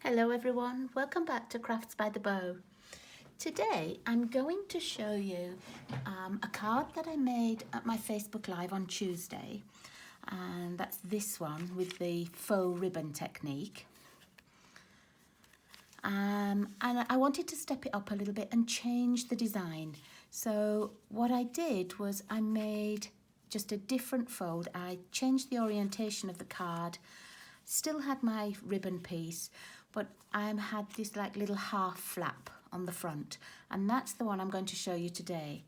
Hello everyone, welcome back to Crafts by the Bow. Today I'm going to show you a card that I made at my Facebook Live on Tuesday, and that's this one with the faux ribbon technique. And I wanted to step it up a little bit and change the design. So what I did was I made just a different fold. I changed the orientation of the card, still had my ribbon piece, but I had this like little half flap on the front, and that's the one I'm going to show you today.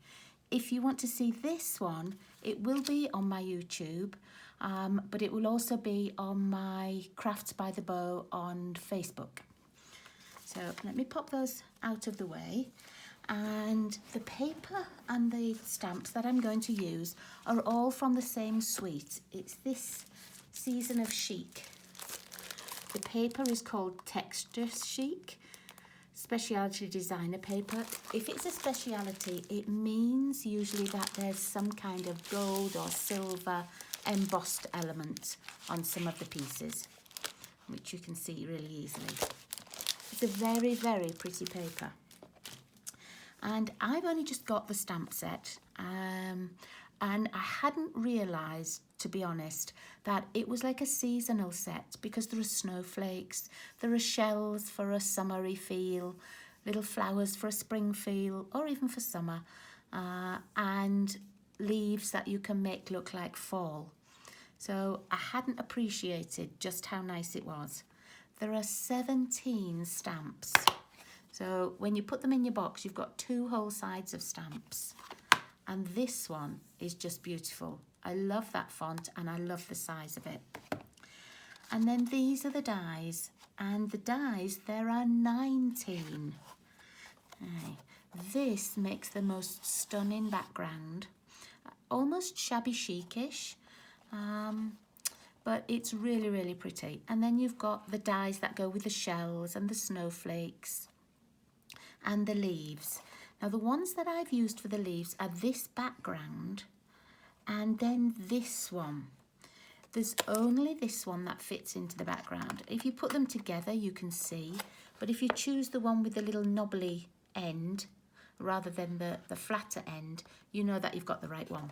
If you want to see this one, it will be on my YouTube, but it will also be on my Crafts by the Bow on Facebook. So let me pop those out of the way. And the paper and the stamps that I'm going to use are all from the same suite. It's this season of Chic. The paper is called Texture Chic, specialty designer paper. If it's a specialty, it means usually that there's some kind of gold or silver embossed element on some of the pieces, which you can see really easily. It's a very, very pretty paper. And I've only just got the stamp set, and I hadn't realised, to be honest, that it was like a seasonal set, because there are snowflakes, there are shells for a summery feel, little flowers for a spring feel, or even for summer, and leaves that you can make look like fall. So I hadn't appreciated just how nice it was. There are 17 stamps. So when you put them in your box, you've got 2 whole sides of stamps. And this one is just beautiful. I love that font and I love the size of it. And then these are the dies. And the dies, there are 19. Okay. This makes the most stunning background. Almost shabby chic-ish. But it's really, really pretty. And then you've got the dies that go with the shells and the snowflakes and the leaves. Now the ones that I've used for the leaves are this background and then this one. There's only this one that fits into the background. If you put them together you can see, but if you choose the one with the little knobbly end rather than the flatter end, you know that you've got the right one.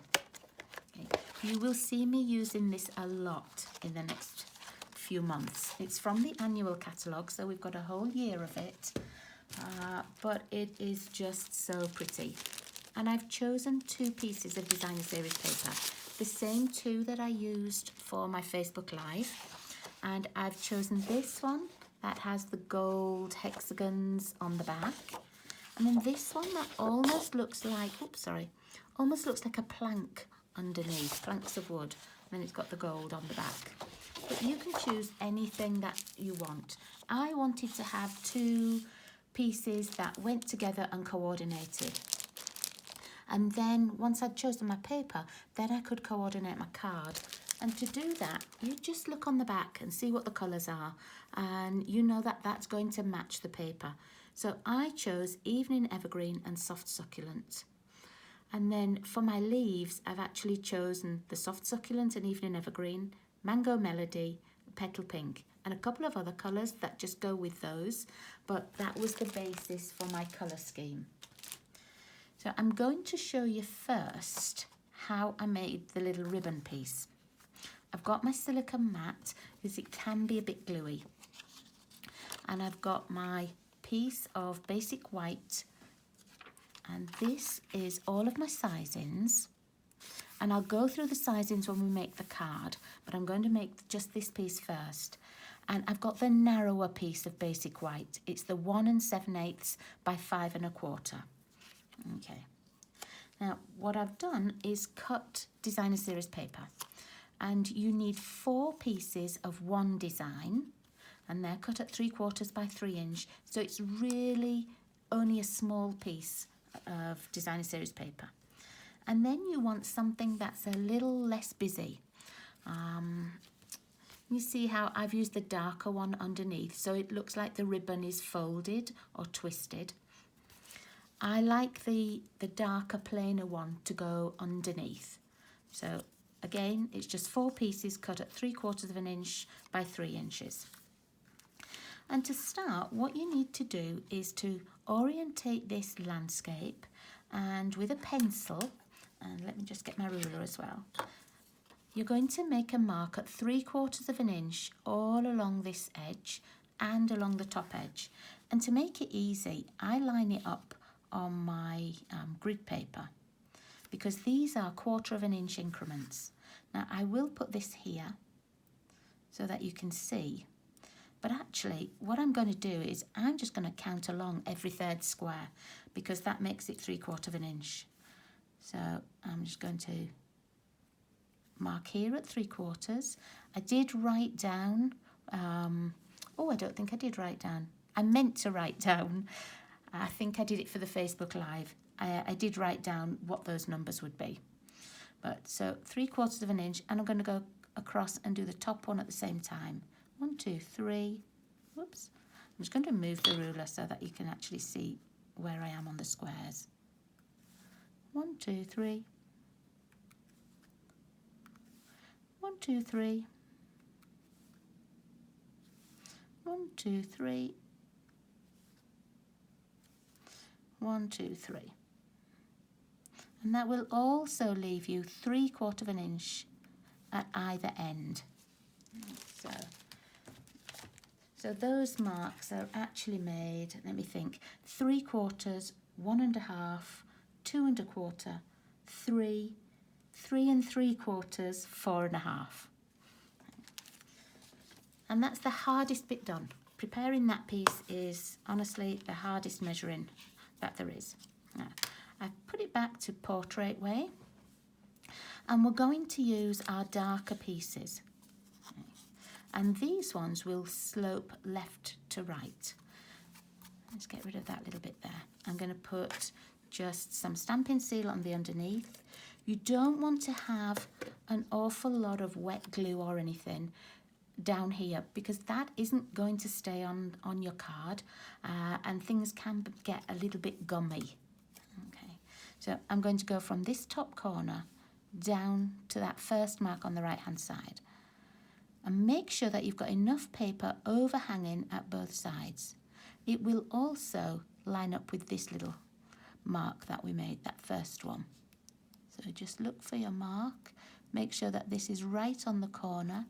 Okay. You will see me using this a lot in the next few months. It's from the annual catalogue, so we've got a whole year of it. But it is just so pretty. And I've chosen 2 pieces of designer series paper, the same 2 that I used for my Facebook Live, and I've chosen this one that has the gold hexagons on the back, and then this one that almost looks like, almost looks like a plank underneath, planks of wood, and then it's got the gold on the back. But you can choose anything that you want. I wanted to have 2 pieces that went together and coordinated, and then once I'd chosen my paper, then I could coordinate my card. And to do that, you just look on the back and see what the colours are, and you know that that's going to match the paper. So I chose Evening Evergreen and Soft Succulent. And then for my leaves, I've actually chosen the Soft Succulent and Evening Evergreen, Mango Melody, Petal Pink, and a couple of other colours that just go with those, but that was the basis for my colour scheme. So I'm going to show you first how I made the little ribbon piece. I've got my silicone mat, because it can be a bit gluey, and I've got my piece of basic white, and this is all of my sizings. And I'll go through the sizings when we make the card, but I'm going to make just this piece first. And I've got the narrower piece of basic white. It's the 1 7/8 by 5 1/4. Okay. Now, what I've done is cut designer series paper. And you need 4 pieces of one design. And they're cut at 3/4 by 3 inch. So it's really only a small piece of designer series paper. And then you want something that's a little less busy. You see how I've used the darker one underneath, so it looks like the ribbon is folded or twisted. I like the darker, plainer one to go underneath. So again, it's just 4 pieces cut at 3/4 inch by 3 inches. And to start, what you need to do is to orientate this landscape, and with a pencil, and let me just get my ruler as well, you're going to make a mark at 3/4 of an inch all along this edge and along the top edge. And to make it easy, I line it up on my grid paper, because these are 1/4 of an inch increments. Now I will put this here so that you can see, but actually what I'm going to do is I'm just going to count along every 3rd square, because that makes it 3/4 of an inch. So I'm just going to mark here at 3/4. I did write down, oh, I don't think I did write down. I meant to write down. I think I did it for the Facebook Live. I did write down what those numbers would be. But so 3/4 of an inch, and I'm going to go across and do the top one at the same time. 1, 2, 3. Whoops. I'm just going to move the ruler so that you can actually see where I am on the squares. 1, 2, 3. 1, 2, 3. 1, 2, 3. 1, 2, 3. And that will also leave you 3/4 of an inch at either end. So those marks are actually made, let me think, 3/4, 1 1/2, 2 1/4, 3, 3 3/4, 4 1/2. And that's the hardest bit done. Preparing that piece is honestly the hardest measuring that there is. Now, I've put it back to portrait way, and we're going to use our darker pieces. And these ones will slope left to right. Let's get rid of that little bit there. I'm going to put just some stamping seal on the underneath. You don't want to have an awful lot of wet glue or anything down here, because that isn't going to stay on your card, and things can get a little bit gummy. Okay, so I'm going to go from this top corner down to that first mark on the right hand side, and make sure that you've got enough paper overhanging at both sides. It will also line up with this little mark that we made, that first one. So just look for your mark, make sure that this is right on the corner,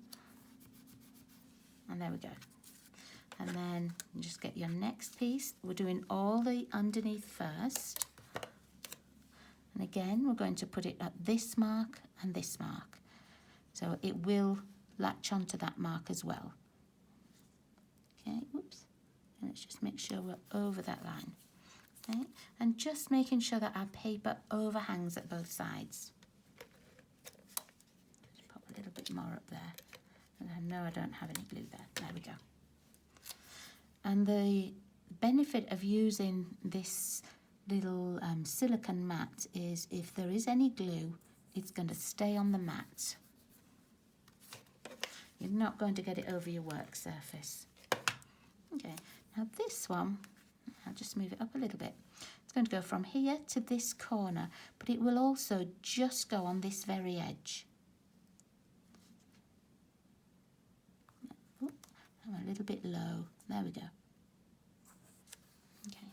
and there we go. And then just get your next piece. We're doing all the underneath first, and again we're going to put it at this mark and this mark, so it will latch onto that mark as well. Okay, oops, and let's just make sure we're over that line. Okay, and just making sure that our paper overhangs at both sides. Just pop a little bit more up there, and I know I don't have any glue there. There we go. And the benefit of using this little silicone mat is if there is any glue, it's going to stay on the mat. You're not going to get it over your work surface. Okay, now this one, I'll just move it up a little bit. It's going to go from here to this corner, but it will also just go on this very edge. Ooh, I'm a little bit low. There we go. Okay.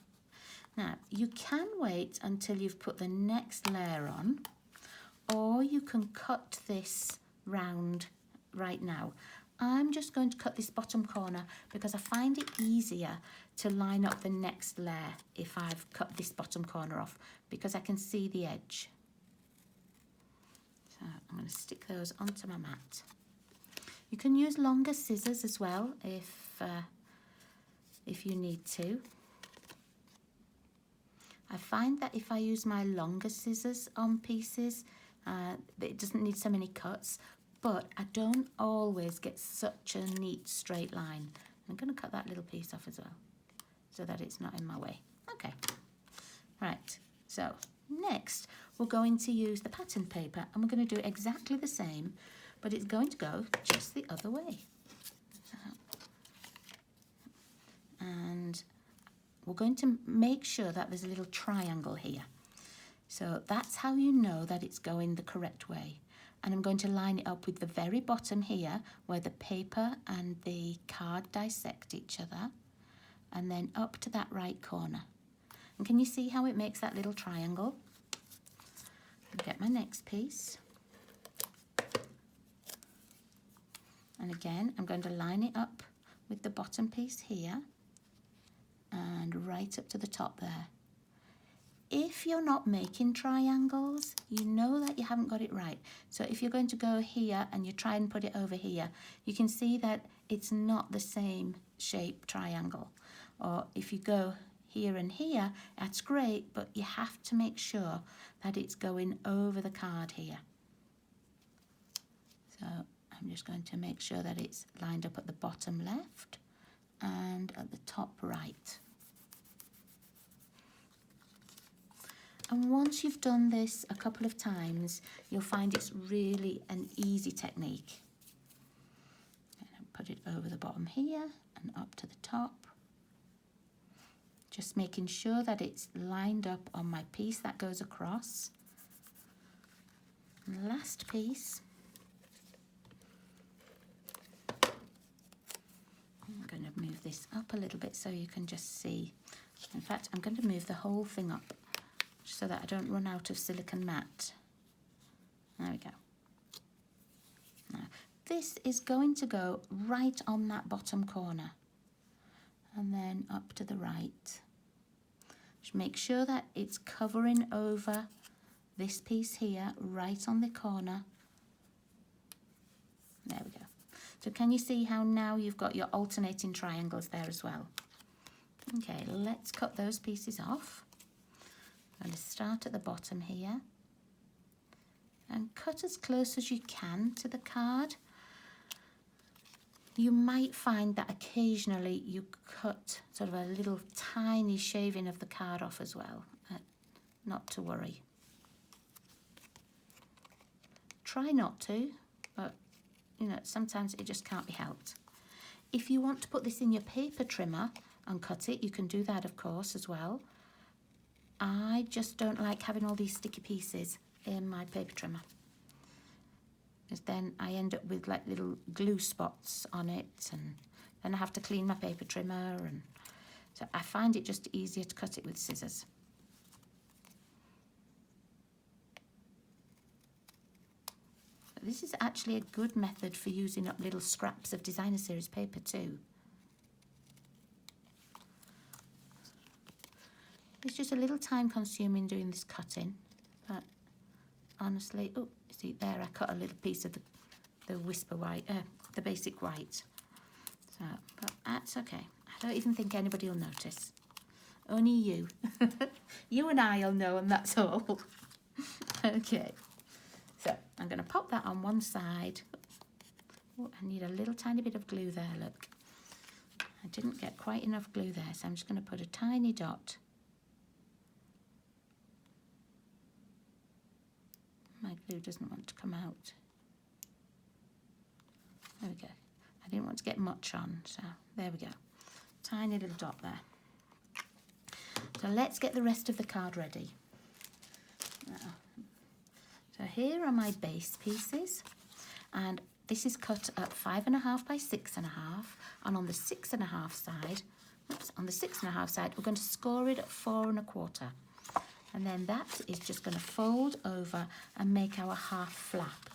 Now, you can wait until you've put the next layer on, or you can cut this round right now. I'm just going to cut this bottom corner because I find it easier to line up the next layer if I've cut this bottom corner off, because I can see the edge. So I'm going to stick those onto my mat. You can use longer scissors as well if you need to. I find that if I use my longer scissors on pieces, it doesn't need so many cuts, but I don't always get such a neat straight line. I'm going to cut that little piece off as well, so that it's not in my way. Okay, right, so next we're going to use the pattern paper, and we're going to do exactly the same, but it's going to go just the other way. And we're going to make sure that there's a little triangle here. So that's how you know that it's going the correct way. and I'm going to line it up with the very bottom here where the paper and the card dissect each other, and then up to that right corner. And can you see how it makes that little triangle? I'll get my next piece. And again, I'm going to line it up with the bottom piece here and right up to the top there. If you're not making triangles, you know that you haven't got it right. So if you're going to go here and you try and put it over here, you can see that it's not the same shape triangle. Or if you go here and here, that's great, but you have to make sure that it's going over the card here. So I'm just going to make sure that it's lined up at the bottom left and at the top right. And once you've done this a couple of times, you'll find it's really an easy technique. And put it over the bottom here and up to the top. Just making sure that it's lined up on my piece that goes across. And last piece. I'm going to move this up a little bit so you can just see. In fact, I'm going to move the whole thing up so that I don't run out of silicone mat. There we go. Now, this is going to go right on that bottom corner and then up to the right. Just make sure that it's covering over this piece here, right on the corner. There we go. So can you see how now you've got your alternating triangles there as well? Okay, let's cut those pieces off. I'm going to start at the bottom here and cut as close as you can to the card. You might find that occasionally you cut sort of a little tiny shaving of the card off as well. Not to worry. Try not to, but you know, sometimes it just can't be helped. If you want to put this in your paper trimmer and cut it, you can do that of course as well. I just don't like having all these sticky pieces in my paper trimmer, because then I end up with like little glue spots on it, and then I have to clean my paper trimmer, and so I find it just easier to cut it with scissors. This is actually a good method for using up little scraps of designer series paper too. It's just a little time consuming doing this cutting, but honestly, oh, see there, I cut a little piece of the whisper white, the basic white. So, but that's okay. I don't even think anybody will notice. Only you. You and I'll know, and that's all. Okay. So I'm going to pop that on one side. Oh, I need a little tiny bit of glue there, look. I didn't get quite enough glue there, so I'm just going to put a tiny dot. My glue doesn't want to come out. There we go. I didn't want to get much on, so there we go. Tiny little dot there. So let's get the rest of the card ready. Now, so here are my base pieces, and this is cut at 5.5 by 6.5, and on the 6.5 side, on the 6.5 side, we're going to score it at 4.25. And then that is just going to fold over and make our half flap.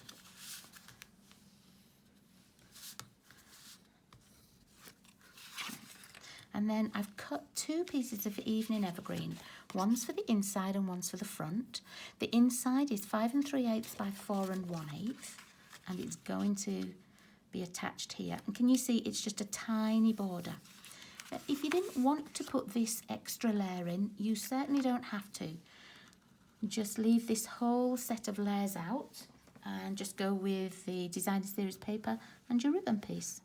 And then I've cut 2 pieces of evening evergreen. One's for the inside and one's for the front. The inside is 5 3/8 by 4 1/8, and it's going to be attached here. And can you see it's just a tiny border? If you didn't want to put this extra layer in, you certainly don't have to. Just leave this whole set of layers out and just go with the designer series paper and your ribbon piece.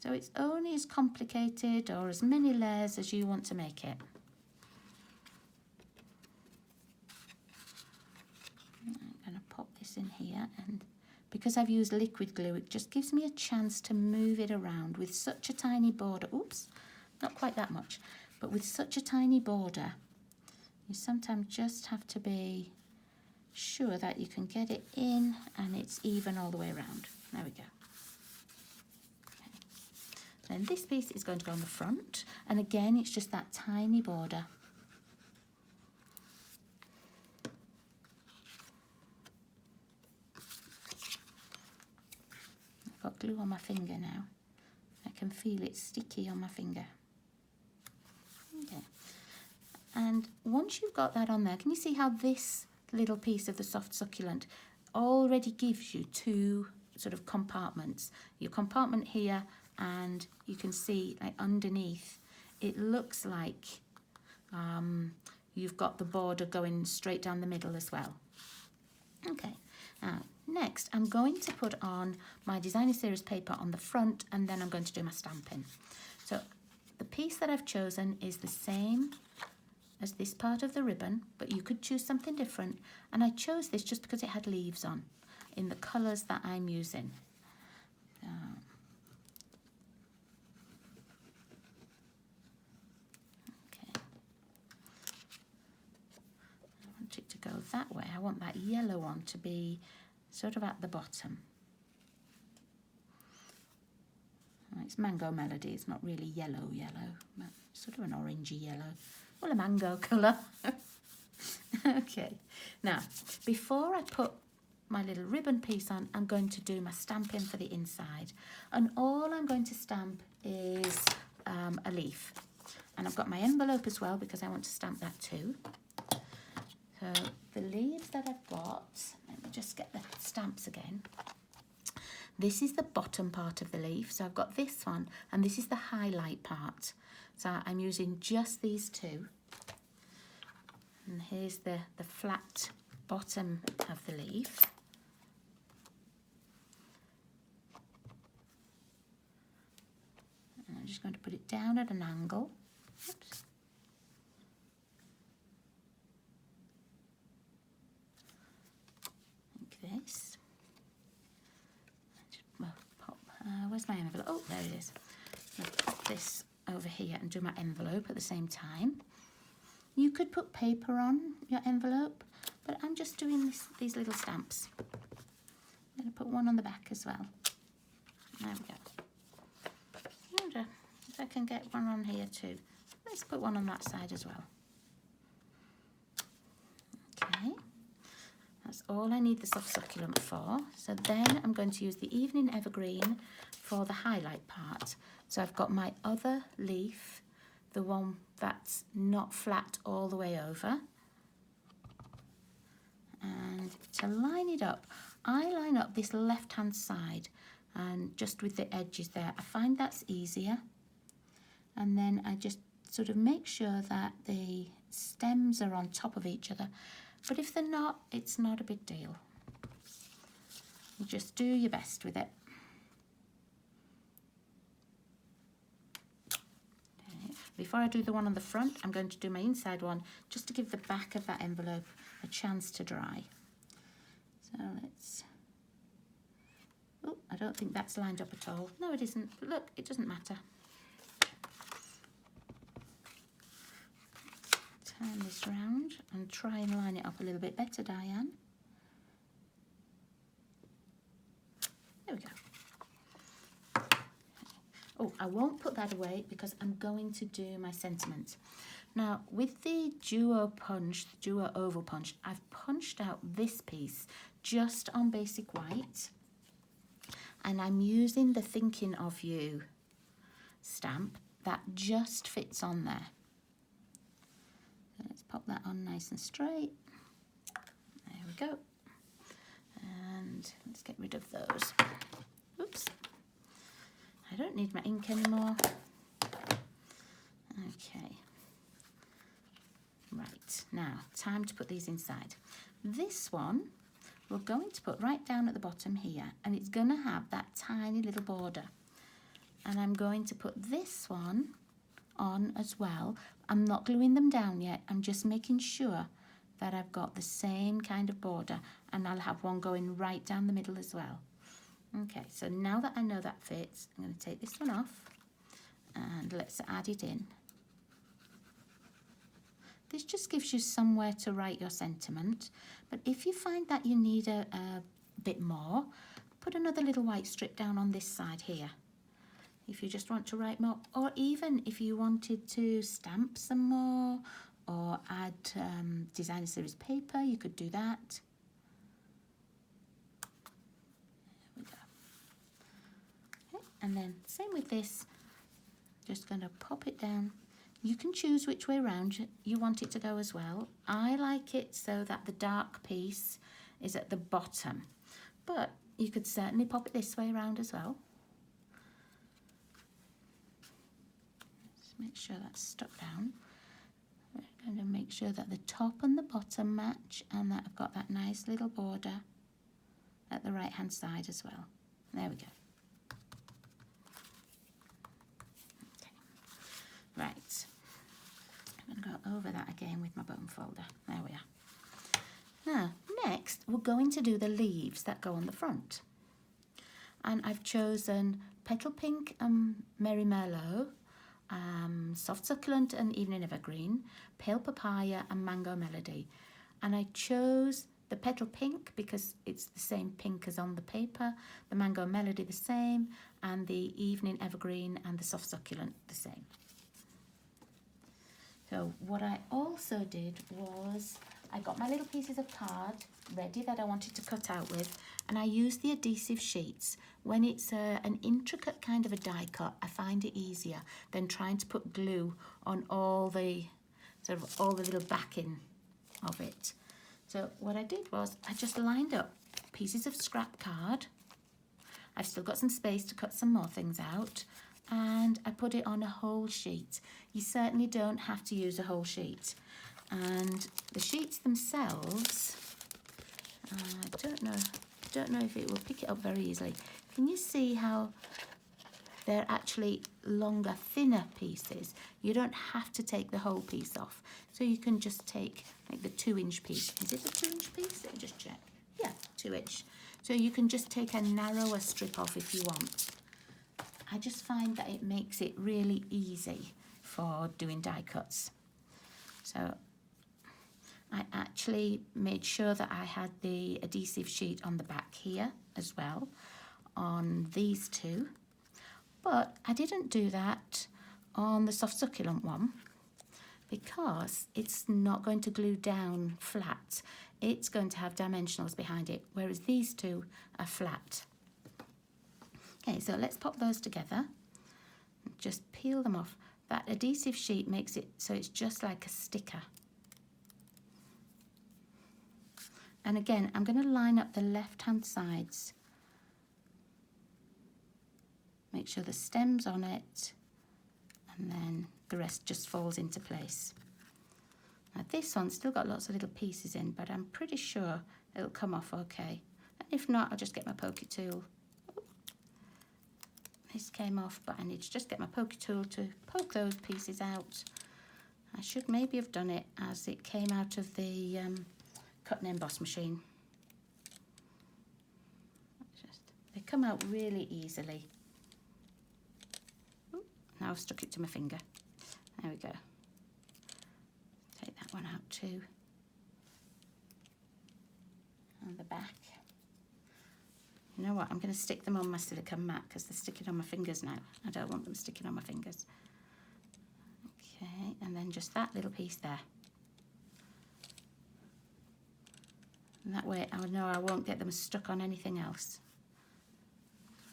So it's only as complicated or as many layers as you want to make it. I'm going to pop this in here, and because I've used liquid glue, it just gives me a chance to move it around with such a tiny border. Oops, not quite that much, but with such a tiny border, you sometimes just have to be sure that you can get it in and it's even all the way around. There we go. Okay. Then this piece is going to go on the front, and again it's just that tiny border. I've got glue on my finger now. I can feel it sticky on my finger. Okay. And once you've got that on there, can you see how this little piece of the soft succulent already gives you two sort of compartments? Your compartment here, and you can see like underneath, it looks like you've got the border going straight down the middle as well. Okay, now next I'm going to put on my designer series paper on the front, and then I'm going to do my stamping. So the piece that I've chosen is the same as this part of the ribbon, but you could choose something different, and I chose this just because it had leaves on in the colours that I'm using. Okay, I want it to go that way. I want that yellow one to be sort of at the bottom. It's Mango Melody, it's not really yellow, but sort of an orangey yellow. Well, a mango colour. Okay, now before I put my little ribbon piece on, I'm going to do my stamping for the inside, and all I'm going to stamp is a leaf, and I've got my envelope as well because I want to stamp that too. So the leaves that I've got, let me just get the stamps again. This is the bottom part of the leaf, so I've got this one, and this is the highlight part. So I'm using just these two. And here's the flat bottom of the leaf. And I'm just going to put it down at an angle. Oops. Like this. Well, pop, where's my envelope? Oh, there it is. I'll pop this over here and do my envelope at the same time. You could put paper on your envelope, but I'm just doing these little stamps. I'm going to put one on the back as well. There we go. I wonder if I can get one on here too. Let's put one on that side as well. Okay, that's all I need the soft succulent for. So then I'm going to use the evening evergreen for the highlight part. So I've got my other leaf, the one that's not flat all the way over. And to line it up, I line up this left-hand side and just with the edges there. I find that's easier. And then I just sort of make sure that the stems are on top of each other. But if they're not, it's not a big deal. You just do your best with it. Before I do the one on the front, I'm going to do my inside one just to give the back of that envelope a chance to dry. So let's... Oh, I don't think that's lined up at all. No, it isn't. But look, it doesn't matter. Turn this round and try and line it up a little bit better, Diane. There we go. Oh, I won't put that away because I'm going to do my sentiment. Now, with the Duo punch, the Duo oval punch, I've punched out this piece just on basic white. And I'm using the Thinking of You stamp that just fits on there. So let's pop that on nice and straight. There we go. And let's get rid of those. Oops. I don't need my ink anymore. Okay. Right, now time to put these inside. This one we're going to put right down at the bottom here, and it's going to have that tiny little border. And I'm going to put this one on as well. I'm not gluing them down yet. I'm just making sure that I've got the same kind of border, and I'll have one going right down the middle as well. Okay, so now that I know that fits, I'm going to take this one off and let's add it in. This just gives you somewhere to write your sentiment. But if you find that you need a bit more, put another little white strip down on this side here. If you just want to write more, or even if you wanted to stamp some more or add designer series paper, you could do that. There we go. Okay, and then same with this, just going to pop it down. You can choose which way around you want it to go as well. I like it so that the dark piece is at the bottom, but you could certainly pop it this way around as well. Just make sure that's stuck down. We're going to make sure that the top and the bottom match and that I've got that nice little border at the right hand side as well. There we go. Right, I'm going to go over that again with my bone folder. There we are. Now, next, we're going to do the leaves that go on the front. And I've chosen Petal Pink and Merry Merlot, Soft Succulent and Evening Evergreen, Pale Papaya and Mango Melody. And I chose the Petal Pink because it's the same pink as on the paper, the Mango Melody the same, and the Evening Evergreen and the Soft Succulent the same. So what I also did was I got my little pieces of card ready that I wanted to cut out with, and I used the adhesive sheets. When it's an intricate kind of a die cut, I find it easier than trying to put glue on all the little backing of it. So what I did was I just lined up pieces of scrap card. I've still got some space to cut some more things out, and I put it on a whole sheet. You certainly don't have to use a whole sheet. And the sheets themselves, I don't know if it will pick it up very easily. Can you see how they're actually longer, thinner pieces? You don't have to take the whole piece off. So you can just take like the 2-inch piece. Is it a 2-inch piece? Let me just check. Yeah, 2-inch. So you can just take a narrower strip off if you want. I just find that it makes it really easy for doing die cuts. So I actually made sure that I had the adhesive sheet on the back here as well, on these two. But I didn't do that on the Soft Succulent one because it's not going to glue down flat. It's going to have dimensionals behind it, whereas these two are flat. Okay, so let's pop those together. Just peel them off. That adhesive sheet makes it so it's just like a sticker. And again, I'm going to line up the left-hand sides. Make sure the stem's on it, and then the rest just falls into place. Now this one's still got lots of little pieces in, but I'm pretty sure it'll come off okay. And if not, I'll just get my pokey tool. This came off, but I need to just get my pokey tool to poke those pieces out. I should maybe have done it as it came out of the cut and emboss machine. They come out really easily. Now I've stuck it to my finger. There we go. Take that one out too. On the back. You know what, I'm going to stick them on my silicone mat because they're sticking on my fingers now. I don't want them sticking on my fingers. Okay, and then just that little piece there. And that way I know I won't get them stuck on anything else.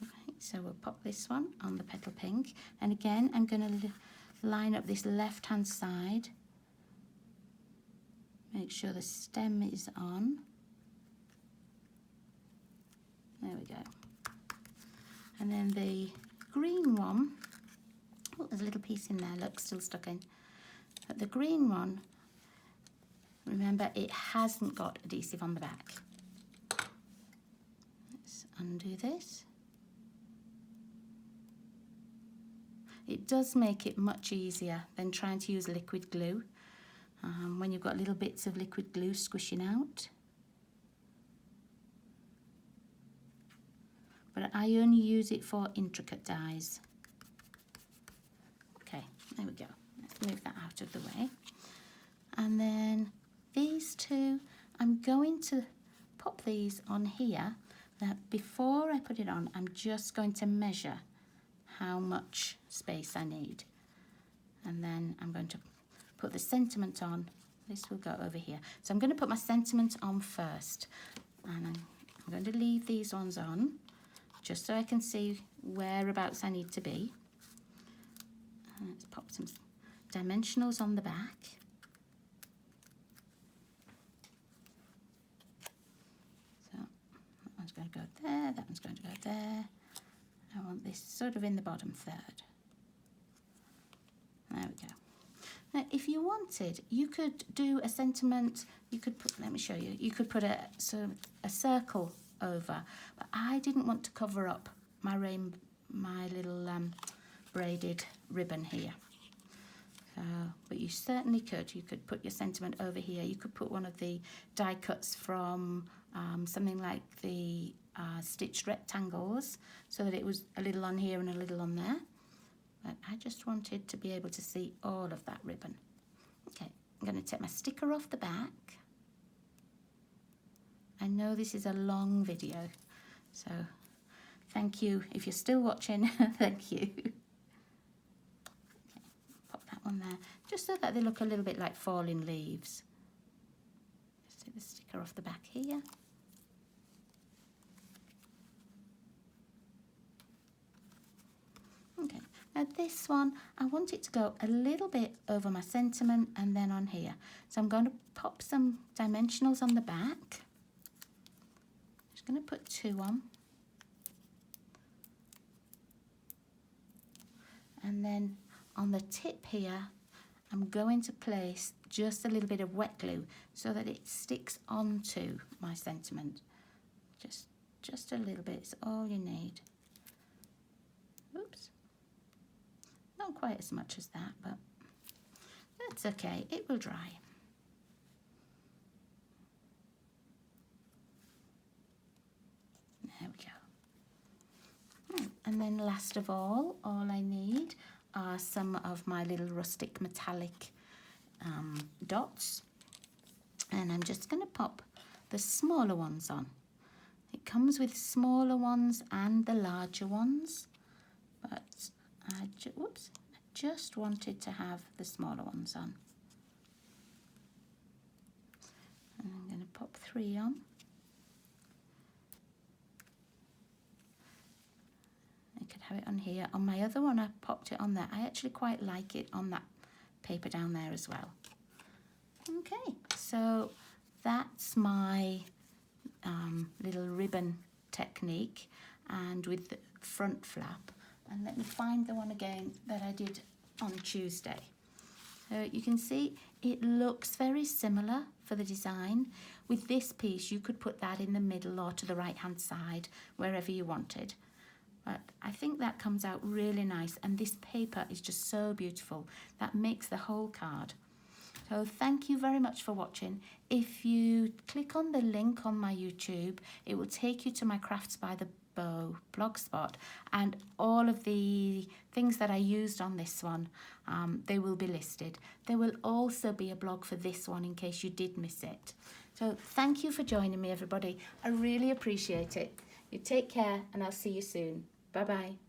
Right, so we'll pop this one on the Petal Pink. And again, I'm going to line up this left-hand side. Make sure the stem is on. There we go. And then the green one, oh, there's a little piece in there, look, still stuck in. But the green one, remember, it hasn't got adhesive on the back. Let's undo this. It does make it much easier than trying to use liquid glue when you've got little bits of liquid glue squishing out. But I only use it for intricate dies. Okay, there we go. Let's move that out of the way. And then these two, I'm going to pop these on here. Now, before I put it on, I'm just going to measure how much space I need. And then I'm going to put the sentiment on. This will go over here. So I'm going to put my sentiment on first. And I'm going to leave these ones on, just so I can see whereabouts I need to be. And let's pop some dimensionals on the back. So that one's going to go there, that one's going to go there. I want this sort of in the bottom third. There we go. Now, if you wanted, you could do a sentiment, you could put, let me show you, you could put a circle over, but I didn't want to cover up my little braided ribbon here. But you certainly could. You could put your sentiment over here. You could put one of the die cuts from something like the stitched rectangles, so that it was a little on here and a little on there. But I just wanted to be able to see all of that ribbon. Okay, I'm going to take my sticker off the back. I know this is a long video, so thank you. If you're still watching, thank you. Okay, pop that one there, just so that they look a little bit like falling leaves. Just take the sticker off the back here. Okay. Now this one, I want it to go a little bit over my sentiment and then on here. So I'm going to pop some dimensionals on the back. Just going to put 2 on. And then on the tip here, I'm going to place just a little bit of wet glue so that it sticks onto my sentiment. Just a little bit is all you need. Oops. Not quite as much as that, but that's okay, it will dry. There we go. And then last of all I need are some of my little rustic metallic dots. And I'm just going to pop the smaller ones on. It comes with smaller ones and the larger ones, but I just wanted to have the smaller ones on. And I'm going to pop 3 on. I could have it on here. On my other one, I popped it on there. I actually quite like it on that paper down there as well. Okay, so that's my little ribbon technique, and with the front flap. And let me find the one again that I did on Tuesday. So you can see it looks very similar for the design. With this piece, you could put that in the middle or to the right hand side, wherever you wanted. But I think that comes out really nice, and this paper is just so beautiful. That makes the whole card. So thank you very much for watching. If you click on the link on my YouTube, it will take you to my Crafts by the Bow blogspot, and all of the things that I used on this one, they will be listed. There will also be a blog for this one in case you did miss it. So thank you for joining me, everybody. I really appreciate it. You take care, and I'll see you soon. Bye bye.